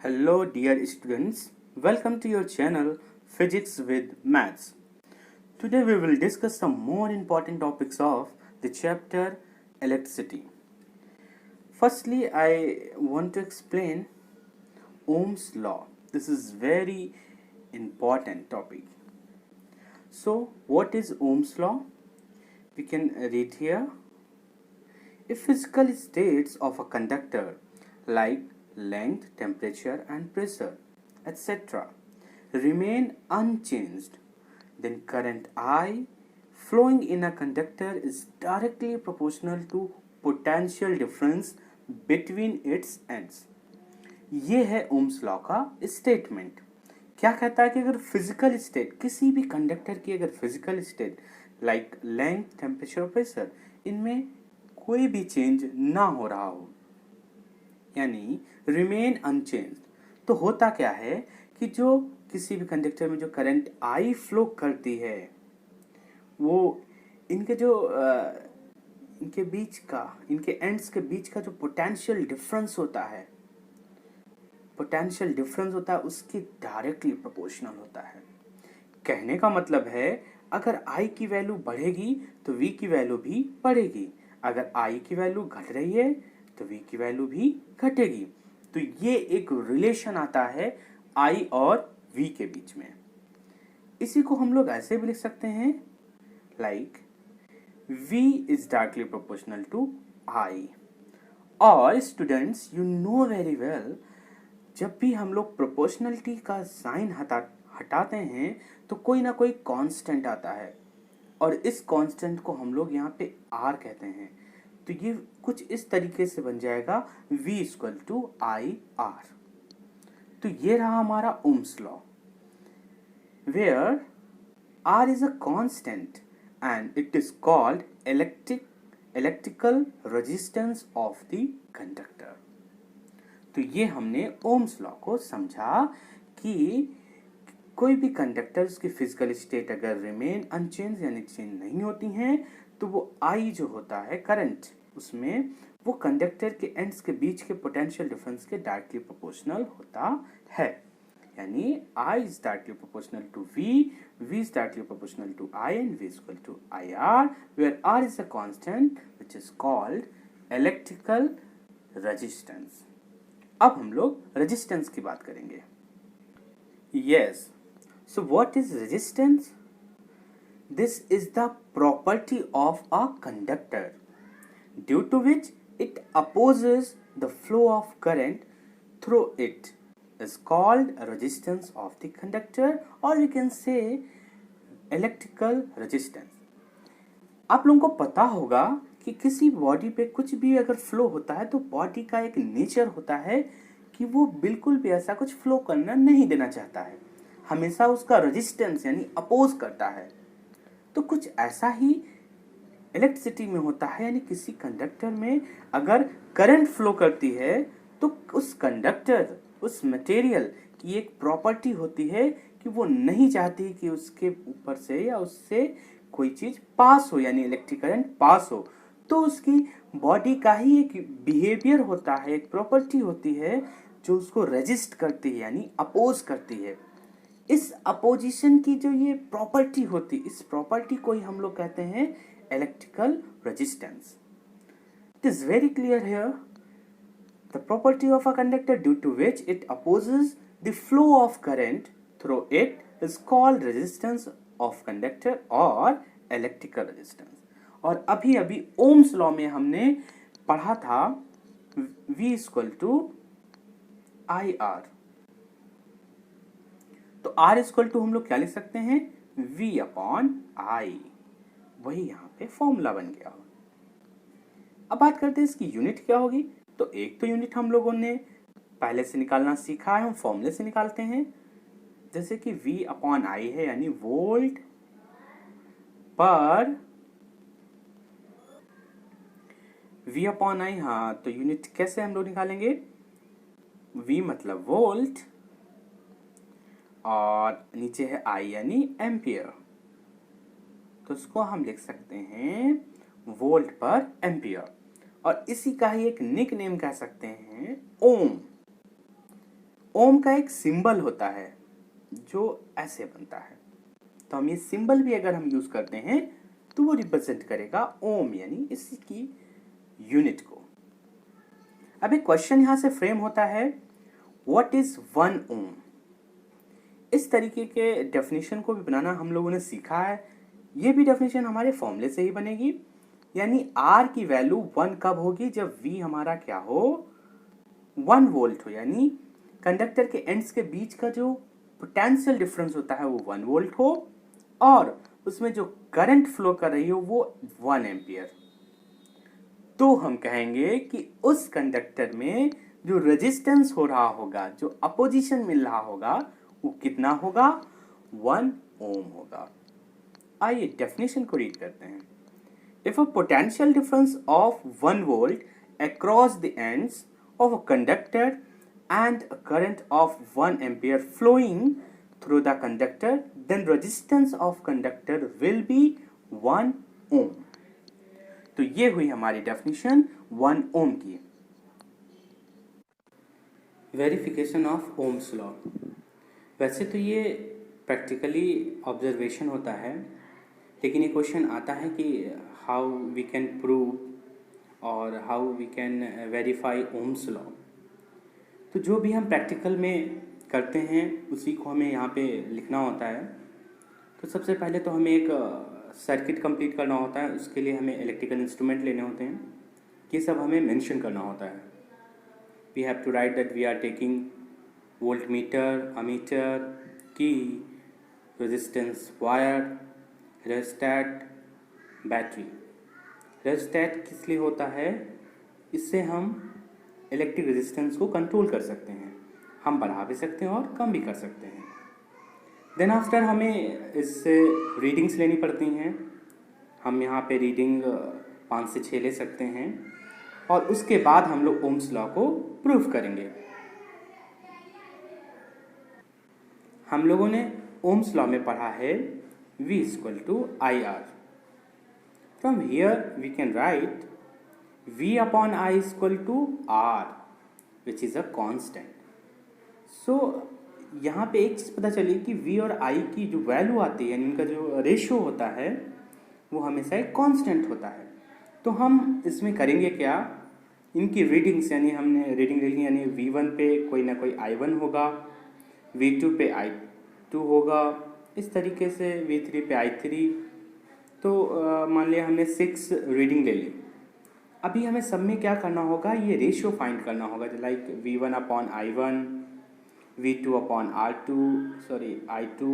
Hello, dear students. Welcome to your channel Physics with Maths. Today we will discuss some more important topics of the chapter electricity. Firstly, I want to explain Ohm's law. This is very important topic. So, what is Ohm's law? We can read here. If physical states of a conductor like length, temperature and pressure, etc. remain unchanged, then current I flowing in a conductor is directly proportional to potential difference between its ends. ये है Ohm's law का statement. क्या कहता है कि अगर physical state किसी भी कंडक्टर की अगर physical state like length, temperature, pressure इनमें कोई भी चेंज ना हो रहा हो यानी रिमेन अनचेंज, तो होता क्या है कि जो किसी भी कंडक्टर में जो करंट आई फ्लो करती है वो इनके जो इनके बीच का इनके एंड्स के बीच का जो पोटेंशियल डिफरेंस होता है उसकी डायरेक्टली प्रोपोर्शनल होता है। कहने का मतलब है अगर I की वैल्यू बढ़ेगी तो V की वैल्यू भी बढ़ेगी, अगर I की वैल्यू घट रही है तो V की वैल्यू भी घटेगी। तो ये एक रिलेशन आता है I और V के बीच में। इसी को हम लोग ऐसे भी लिख सकते हैं like V is directly proportional to I। और students you know very well, जब भी हम लोग प्रोपोर्शनलिटी का साइन हटाते हैं तो कोई ना कोई कांस्टेंट आता है और इस कांस्टेंट को हम लोग यहाँ पे R कहते हैं। तो ये कुछ इस तरीके से बन जाएगा V equal to I R. तो ये रहा हमारा Ohm's law where R is a constant and it is called electrical resistance of the conductor. तो ये हमने ओम्स लॉ को समझा कि कोई भी कंडक्टर उसकी फिजिकल स्टेट अगर रिमेन अनचेंज यानी चेंज नहीं होती हैं तो वो आई जो होता है करंट उसमें वो कंडक्टर के एंड्स के बीच के पोटेंशियल डिफरेंस के डायरेक्टली प्रोपोर्शनल होता है। यानी I is directly proportional to V, V is directly proportional to I and V is equal to IR, where R is a constant which is called electrical resistance। अब हम लोग resistance की बात करेंगे। Yes, so what is resistance? This is the property of a conductor due to which it opposes the flow of current through it is called a resistance of the conductor, or we can say electrical resistance। आप लोगों को पता होगा कि किसी body पे कुछ भी अगर फ्लो होता है तो बॉडी का एक नेचर होता है कि वो बिल्कुल भी ऐसा कुछ फ्लो करना नहीं देना चाहता है, हमेशा उसका रेजिस्टेंस यानी अपोज करता है। तो कुछ ऐसा ही इलेक्ट्रिसिटी में होता है, यानी किसी कंडक्टर में अगर करंट फ्लो करती है तो उस कंडक्टर उस मटेरियल की एक प्रॉपर्टी होती है कि वो नहीं चाहती कि उसके ऊपर से या उससे कोई चीज पास हो यानी इलेक्ट्रिक करंट पास हो। तो उसकी बॉडी का ही एक बिहेवियर होता है, एक प्रॉपर्टी होती है जो उसको रेजिस्ट करती है यानी अपोज करती है। इस अपोजिशन की जो ये प्रॉपर्टी होती है इस प्रॉपर्टी को ही हम लोग कहते हैं electrical resistance. It is very clear here, the property of a conductor due to which it opposes the flow of current through it is called resistance of conductor or electrical resistance। और अभी अभी Ohm's law में हमने पढ़ा था V equal to I R. तो R equal to हम लोग क्या लिख सकते हैं V अपॉन आई, वही यहाँ पे फॉर्मूला बन गया। अब बात करते हैं इसकी यूनिट क्या होगी। तो एक तो यूनिट हम लोगों ने पहले से निकालना सीखा है, हम फॉर्मूले से निकालते हैं। जैसे कि V अपॉन आई है यानी वोल्ट पर V अपॉन आई। हाँ, तो यूनिट कैसे हम लोग निकालेंगे, V मतलब वोल्ट और नीचे है I यानी एम्पियर, तो इसको हम लिख सकते हैं वोल्ट पर एम्पियर। और इसी का ही एक निक नेम कह सकते हैं ओम। ओम का एक सिंबल होता है जो ऐसे बनता है, तो हम ये सिंबल भी अगर हम यूज करते हैं तो वो रिप्रेजेंट करेगा ओम यानी इसकी यूनिट को। अब एक क्वेश्चन यहां से फ्रेम होता है, व्हाट इज 1 ओम। इस तरीके के डेफिनेशन को भी बनाना हम लोगों ने सीखा है। ये भी डेफिनेशन हमारे फॉर्मूले से ही बनेगी, यानी R की वैल्यू 1 कब होगी, जब V हमारा क्या हो 1 वोल्ट हो, यानी कंडक्टर के एंड्स के बीच का जो पोटेंशियल डिफरेंस होता है वो 1 वोल्ट हो और उसमें जो करंट फ्लो कर रही हो वो 1 एम्पियर। तो हम कहेंगे कि उस कंडक्टर में जो रेजिस्टेंस हो रहा होगा, जो अपोजिशन मिल रहा होगा, वो कितना होगा 1 ओम होगा। आइए डेफिनेशन को रीड करते हैं। If a potential difference of 1 volt across the ends of a conductor and a current of 1 ampere flowing through the conductor, then resistance of conductor will be 1 ohm. तो ये हुई हमारी डेफिनेशन 1 ओम की। Verification of Ohm's law. वैसे तो ये practically observation होता है, लेकिन ये क्वेश्चन आता है कि हाउ वी कैन प्रूव और how we can verify Ohm's law. तो जो भी हम प्रैक्टिकल में करते हैं उसी को हमें यहाँ पे लिखना होता है। तो सबसे पहले तो हमें एक सर्किट कंप्लीट करना होता है, उसके लिए हमें इलेक्ट्रिकल इंस्ट्रूमेंट लेने होते हैं, ये सब हमें मेंशन करना होता है। We have to write that we are taking voltmeter, ammeter, key, resistance wire, rheostat, battery. Rheostat किस लिए होता है, इससे हम इलेक्ट्रिक रेजिस्टेंस को कंट्रोल कर सकते हैं, हम बढ़ा भी सकते हैं और कम भी कर सकते हैं। देन आफ्टर हमें इससे रीडिंग्स लेनी पड़ती हैं। हम यहाँ पे रीडिंग 5 से 6 ले सकते हैं और उसके बाद हम लोग ओम्स लॉ को प्रूफ करेंगे। हम लोगों ने ओम्स लॉ में पढ़ा है V = IR। From here we can write V upon I = R, which is a constant. So यहाँ पे एक चीज़ पता चली कि V और I की जो वैल्यू आती है, इनका जो रेशियो होता है वो हमेशा एक कांस्टेंट होता है। तो हम इसमें करेंगे क्या, इनकी रीडिंग्स, यानी हमने रीडिंग ले ली, यानी V1 पे कोई ना कोई I1 होगा, V2 पे I2 होगा, इस तरीके से V3 पे I3। तो मान लिया हमने 6 रीडिंग ले ली। अभी हमें सब में क्या करना होगा, ये रेशियो फाइंड करना होगा, like V1 upon I1, V2 upon I2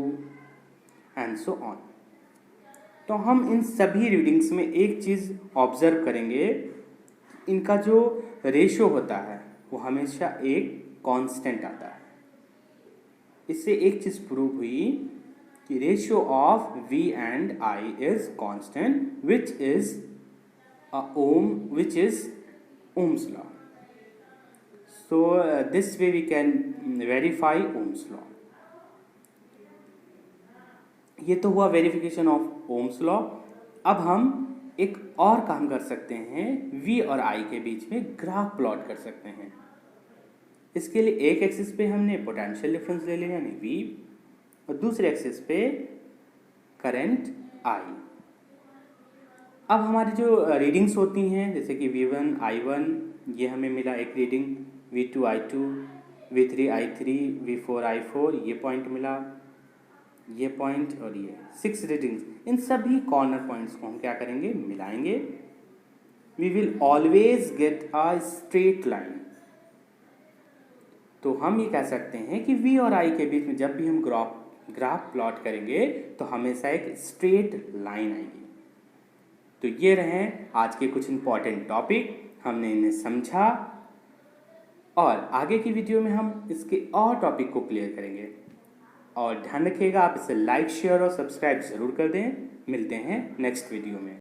and so on. तो हम इन सभी रीडिंग्स में एक चीज़ ऑब्जर्व करेंगे, इनका जो रेशियो होता है वो हमेशा एक कांस्टेंट आता है। इससे एक चीज़ प्रूव हुई कि ratio of V and I is constant, which is Ohm's law. So this way we can verify Ohm's law. ये तो हुआ वेरिफिकेशन ऑफ ओम्स लॉ। अब हम एक और काम कर सकते हैं, V और I के बीच में ग्राफ प्लॉट कर सकते हैं। इसके लिए एक एक्सिस पे हमने पोटेंशियल डिफरेंस ले लिया यानी V, और दूसरे एक्सिस पे करंट I। अब हमारी जो रीडिंग्स होती हैं, जैसे कि V1 I1, ये हमें मिला एक reading, V2 I2, V3 I3, V4 I4, ये पॉइंट मिला, ये पॉइंट और ये 6 रीडिंग्स। इन सभी कॉर्नर पॉइंट्स को हम क्या करेंगे, मिलाएंगे। We will always get a straight line. तो हम ये कह सकते हैं कि V और I के बीच में जब भी हम ग्राफ प्लॉट करेंगे तो हमेशा एक स्ट्रेट लाइन आएगी। तो ये रहे आज के कुछ इंपॉर्टेंट टॉपिक, हमने इन्हें समझा और आगे की वीडियो में हम इसके और टॉपिक को क्लियर करेंगे। और ध्यान रखिएगा आप इसे लाइक, शेयर और सब्सक्राइब जरूर कर दें। मिलते हैं नेक्स्ट वीडियो में।